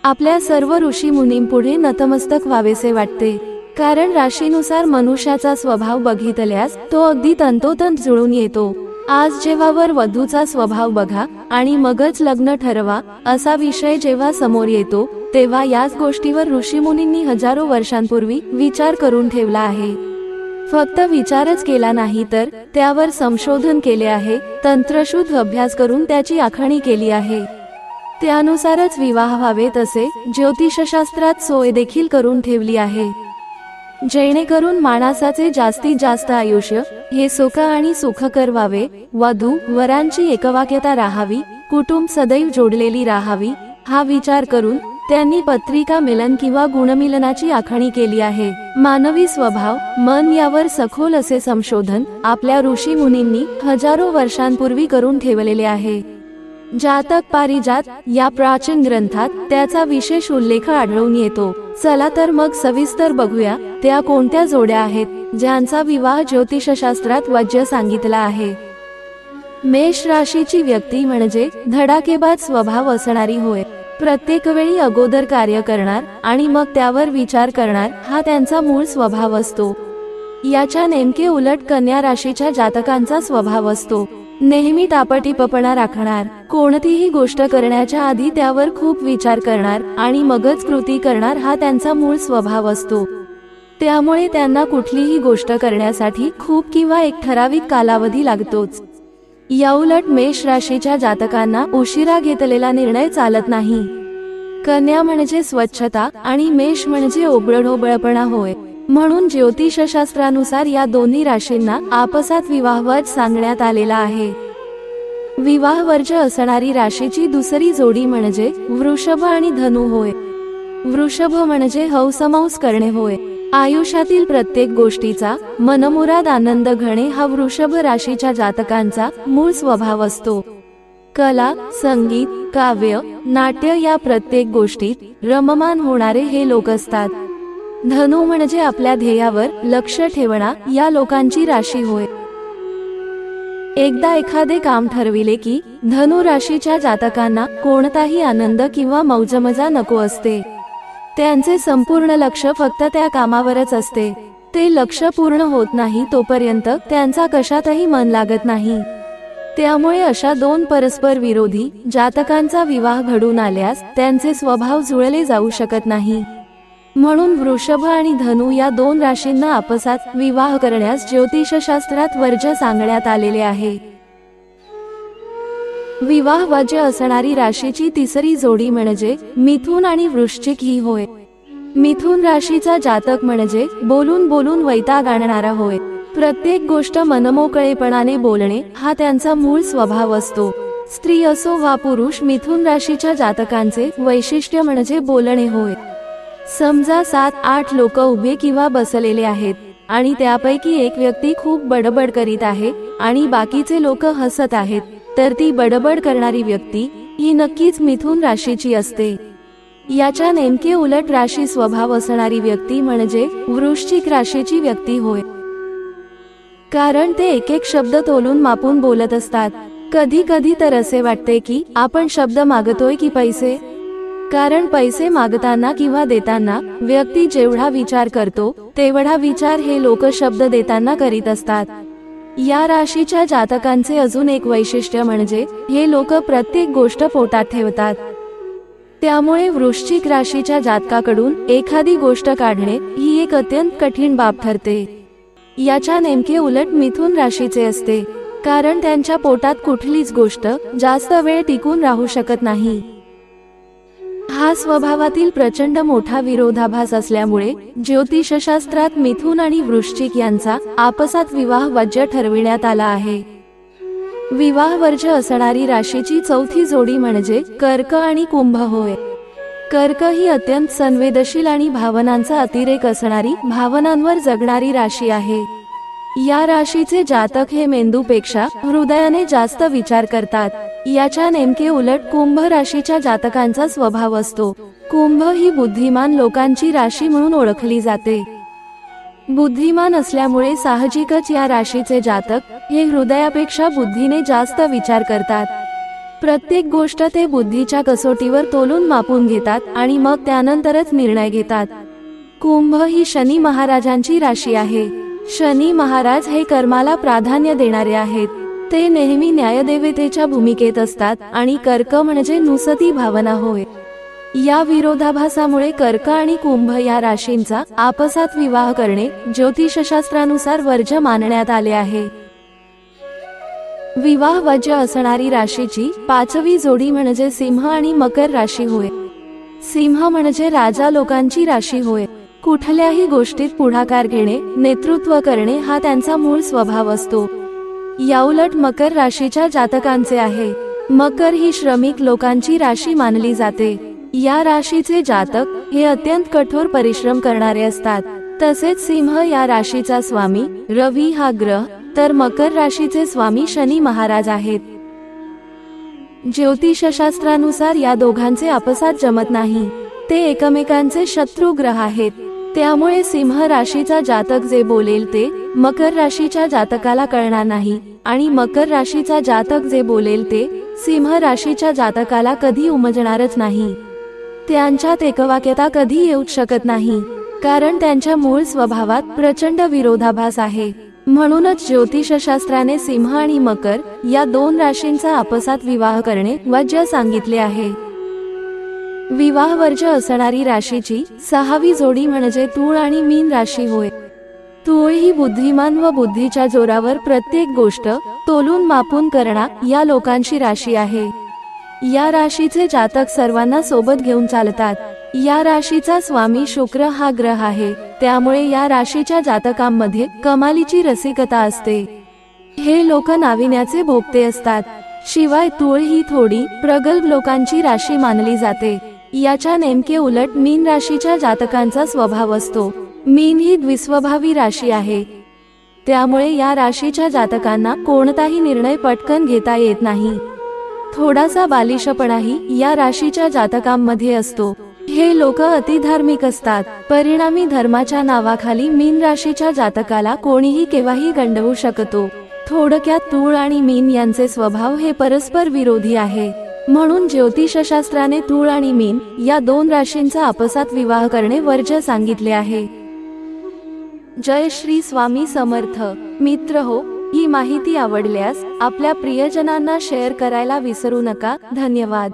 आपल्या सर्व ऋषी मुनींपुढे नतमस्तक व्हावेसे वाटते, कारण राशीनुसार मनुष्याचा स्वभाव बघितल्यास तो अगदी तंतोतंत जुळून येतो. आज जेव्हा वर वधूचा स्वभाव बघा आणि मगच लग्न ठरवा असा विषय जेव्हा समोर येतो, तेव्हा याच गोष्टीवर ऋषीमुनींनी हजारो वर्षांपूर्वी विचार करून ठेवला आहे. फक्त विचारच केला नाही तर त्यावर संशोधन केले आहे, तंत्रशुद्ध अभ्यास करून त्याची आखणी केली आहे. त्यानुसारच विवाह व्हावेत असे ज्योतिषशास्त्रात सोय देखील करून ठेवली आहे, जेणेकरून माणसाचे जास्तीत जास्त आयुष्य हे सुख आणि सुखकर व्हावे. वधू वरांची एकवाक्यता राहावी, कुटुंब सदैव जोडलेली राहावी हा विचार करून त्यांनी पत्रिका मिलन किंवा गुणमिलनाची आखणी केली आहे. मानवी स्वभाव मन यावर सखोल असे संशोधन आपल्या ऋषी मुनींनी हजारो वर्षांपूर्वी करून ठेवलेले आहे. जातक पारिजात या प्राचीन ग्रंथात त्याचा विशेष उल्लेख आढळून येतो. चला तर मग सविस्तर बघूया त्या कोणत्या जोड्या आहेत ज्यांचा विवाह ज्योतिषशास्त्रात वज्य सांगितला आहे. मेष राशीची व्यक्ती म्हणजे धडाकेबाज स्वभाव असणारी होय. प्रत्येक वेळी अगोदर कार्य करणार आणि मग त्यावर विचार करणार हा त्यांचा मूळ स्वभाव असतो. याच्या नेमके उलट कन्या राशीच्या जातकांचा स्वभाव असतो. नेहमी टापटीपणा राखणार, कोणतीही गोष्ट करण्याच्या आधी त्यावर खूप विचार करणार आणि मगच कृती करणार हा त्यांचा मूळ स्वभाव असतो. त्यामुळे त्यांना कुठलीही गोष्ट करण्यासाठी खूप किंवा एक ठराविक कालावधी लागतोच. याउलट मेष राशीच्या जातकांना उशिरा घेतलेला निर्णय चालत नाही. कन्या म्हणजे स्वच्छता आणि मेष म्हणजे ओबळढोबळपणा होय. म्हणून ज्योतिषशास्त्रानुसार या दोन्ही राशींना आपसात विवाहवत सांगण्यात आलेला आहे. विवाह वर्ज्य असणारी राशीची दुसरी जोडी म्हणजे वृषभ आणि धनु होय. वृषभ म्हणजे हौसमौस करणे होय. आयुष्यातील प्रत्येक गोष्टीचा मनमुराद आनंद घेणे हा वृषभ राशीच्या जातकांचा मूळ स्वभाव असतो. कला, संगीत, काव्य, नाट्य या प्रत्येक गोष्टीत रममान होणारे हे लोक असतात. धनु म्हणजे आपल्या ध्येयावर लक्ष ठेवणा या लोकांची राशी होय. एकदा एखादे काम ठरविले की धनु राशीच्या जातकांना कोणताही आनंद किंवा मौजमजा नको असते. त्यांचे संपूर्ण लक्ष फक्त त्या कामावरच असते. ते लक्ष पूर्ण होत नाही तोपर्यंत त्यांचा कशातही मन लागत नाही. त्यामुळे अशा दोन परस्पर विरोधी जातकांचा विवाह घडून आल्यास त्यांचे स्वभाव जुळले जाऊ शकत नाही. म्हणून वृषभ आणि धनु या दोन राशींना आपसात विवाह करण्यास ज्योतिषशास्त्रात वर्ज्य सांगण्यात आलेले आहे. विवाह वज्य असणारी राशीची तिसरी जोडी म्हणजे मिथुन आणि वृश्चिक ही होय. मिथुन राशीचा जातक म्हणजे बोलून बोलून वैताग आणणारा होय. प्रत्येक गोष्ट मनमोकळेपणाने बोलणे हा त्यांचा मूळ स्वभाव असतो. स्त्री असो वा पुरुष, मिथुन राशीच्या जातकांचे वैशिष्ट्य म्हणजे बोलणे होय. समजा 7-8 लोक उभे किंवा बसलेले आहेत आणि त्यापैकी एक व्यक्ती खूप बडबड करीत आहे आणि बाकीचे लोक हसत आहेत, तर ती बडबड करणारी व्यक्ती ही नक्कीच मिथुन राशीची असते. याच्या नेमके उलट राशी स्वभाव असणारी व्यक्ती म्हणजे वृश्चिक राशीची व्यक्ती होय. कारण ते एक एक शब्द तोलून मापून बोलत असतात. कधी कधी तर असे वाटते की आपण शब्द मागतोय की पैसे. कारण पैसे मागताना किंवा देताना व्यक्ती जेवढा विचार करतो तेवढा विचार हे लोक शब्द देताना करीत असतात. या राशीच्या जातकांचे अजून एक वैशिष्ट्य म्हणजे हे लोक प्रत्येक गोष्ट पोटात ठेवतात. त्यामुळे वृश्चिक राशीच्या जातकाकडून एखादी गोष्ट काढणे ही एक अत्यंत कठीण बाब ठरते. याच्या नेमके उलट मिथुन राशीचे असते. कारण त्यांच्या पोटात कुठलीच गोष्ट जास्त वेळ टिकून राहू शकत नाही. हा स्वभावातील प्रचंड मोठा विरोधाभास असल्यामुळे ज्योतिषशास्त्रात मिथुन आणि वृश्चिक यांचा आपसात विवाह वज्य ठरविण्यात आला आहे. विवाह वर्ज्य असणारी राशीची चौथी जोडी म्हणजे कर्क आणि कुंभ होय. कर्क ही अत्यंत संवेदनशील आणि भावनांचा अतिरेक असणारी, भावनांवर जगणारी राशी आहे. या राशीचे जातक हे मेंदूपेक्षा हृदयाने जास्त विचार करतात. याच्या नेमके उलट कुंभ राशीच्या जातकांचा स्वभाव असतो. कुंभ ही बुद्धिमान लोकांची राशी म्हणून ओळखली जाते. बुद्धिमान असल्यामुळे साहजिकच या राशीचे जातक हे हृदयापेक्षा बुद्धीने जास्त विचार करतात. प्रत्येक गोष्ट ते बुद्धीच्या कसोटीवर तोलून मापून घेतात आणि मग त्यानंतरच निर्णय घेतात. कुंभ ही शनी महाराजांची राशी आहे. शनी महाराज हे कर्माला प्राधान्य देणारे आहेत. ते नेहमी न्यायदेवतेच्या भूमिकेत असतात आणि कर्क म्हणजे नुसती भावना होय. या विरोधाभासामुळे कर्क आणि कुंभ या राशींचा आपसात विवाह करणे ज्योतिषशास्त्रानुसार वर्ज्य मानण्यात आले आहे. विवाह वज्य असणारी राशीची 5वी जोडी म्हणजे सिंह आणि मकर राशी होय. सिंह म्हणजे राजा लोकांची राशी होय. कुठल्याही गोष्टीत पुढाकार घेणे, नेतृत्व करणे हा त्यांचा मूळ स्वभाव असतो. याउलट मकर राशीच्या जातकांचे आहे. मकर ही श्रमिक लोकांची राशी मानली जाते. या राशीचे जातक हे अत्यंत कठोर परिश्रम करणारे असतात. तसेच सिंह या राशीचा स्वामी रवी हा ग्रह, तर मकर राशीचे स्वामी शनी महाराज आहेत. ज्योतिषशास्त्रानुसार या दोघांचे आपसात जमत नाही. ते एकमेकांचे शत्रू ग्रह आहेत. त्यामुळे सिंह राशीचा जातक जे बोलेल ते मकर राशीच्या जातकाला कळणार नाही आणि मकर राशीचा जातक जे बोलेल ते सिंह राशीच्या जातकाला कधी उमजणारच नाही. त्यांच्यात एकवाक्यता कधी येऊच शकत नाही, कारण त्यांच्या मूळ स्वभावात प्रचंड विरोधाभास आहे. म्हणूनच ज्योतिषशास्त्राने सिंह आणि मकर या 2 राशींचा आपसात विवाह करणे वज्य सांगितले आहे. विवाह वर्ज्य असणारी राशीची 6वी जोडी म्हणजे तूळ आणि मीन राशी होय. तूळ ही बुद्धिमान व बुद्धीच्या जोरावर प्रत्येक गोष्ट तोलून मापून करणार या लोकांची राशी आहे. या राशीचे जातक सर्वांना सोबत घेऊन चालतात. या राशीचा स्वामी शुक्र हा ग्रह आहे. त्यामुळे या राशीच्या जातकांमध्ये कमालीची रसिकता असते. हे लोक नाविन्याचे भोगते असतात. शिवाय तूळ ही थोडी प्रगल्भ लोकांची राशी मानली जाते. याच्या नेमके उलट मीन राशीच्या जातकांचा स्वभाव असतो. मीन ही द्विस्वभावी राशी आहे. त्यामुळे या राशीच्या जातकांना कोणताही निर्णय पटकन घेता येत नाही. थोडासा बालिशपणाही या राशीच्या जातकांमध्ये असतो. हे लोक अतिधार्मिक असतात. परिणामी धर्माच्या नावाखाली मीन राशीच्या जातकाला कोणीही केव्हाही गंडवू शकतो. थोडक्यात तूळ आणि मीन यांचे स्वभाव हे परस्पर विरोधी आहे. म्हणून ज्योतिषशास्त्राने तूळ आणि मीन या 2 राशींचा आपसात विवाह करणे वर्ज्य सांगितले आहे. जय श्री स्वामी समर्थ. मित्र हो, ही माहिती आवडल्यास आपल्या प्रियजनांना शेअर करायला विसरू नका. धन्यवाद.